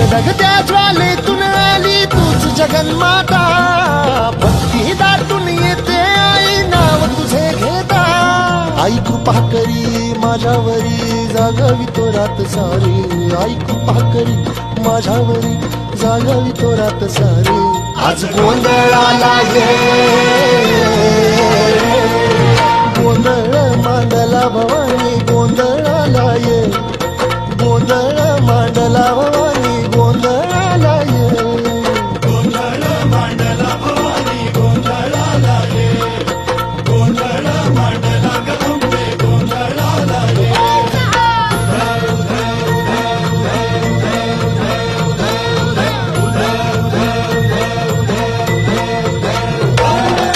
धगधगत्या ज्वालेतून आली तूच जगन्माता, भक्ती दाटून येते आई नाव तुझे घेता. आई कृपा करी माझ्यावरी जागावी तो रात सारी, आई कृपा करी माझ्यावरी जागावी तो रात सारी. आज गोंधळाला ये, गोंधळ मांडला भवानी गोंधळाला ये, गोंधळ मांडला भवानी गोंधळाला ये. गोंधळ मांडला भवानी गोंधळाला ये, गोंधळ मांडला गंगे गोंधळाला ये.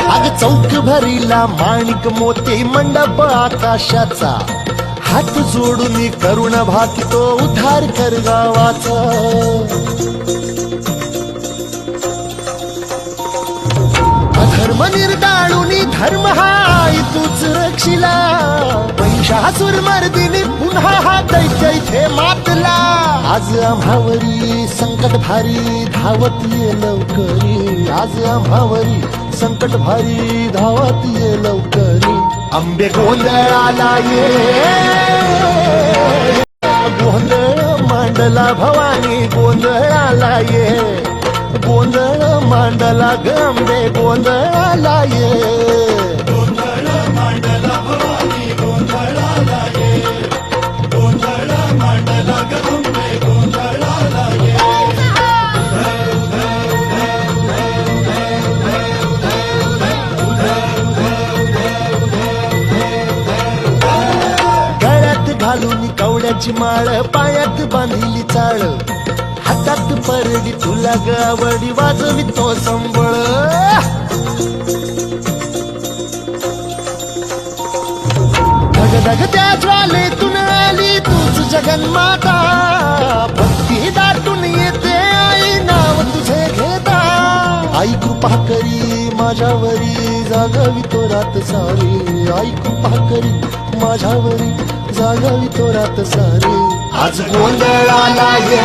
अग चौक भरीला माणिक मोती मंडप आकाशाचा, हात जोडून करुण भाकितो उद्धार कर गावाचा. अधर्म निर्दाळून धर्म हाय तूच रक्षिला, महिषासुर मर्दिनी पुन्हा हा दैत्य इथे मातला. आज आम्हावरी संकट भारी धावत ये लवकरी, आज आम्हावरी संकट भारी धावत ये लवकरी. अंबे गोंधळाला ये, गोंधळ मांडला भवानी गोंधळाला ये, गोंधळ मांडला गंबे गोंधळाला ये. गोंधळ मांडला भवानी गोंधळाला ये, गोंधळ मांडला गंगे गोंधळाला ये. गळ्यात घालून कवड्याची माळ, पायात बांधिली चाळ, हातात परडी तुला गावडी वाजवी तो संबळ. धगधगत्या ज्वालेतून आली तूच जगन्माता, भक्ती दाटून येते आई नाव तुझे घेता. आई कृपा करी माझ्यावरी जागावी तो रात सारी, आई कृपा करी माझ्यावरी जागावी तो रात सारी. आज गोंधळाला ये,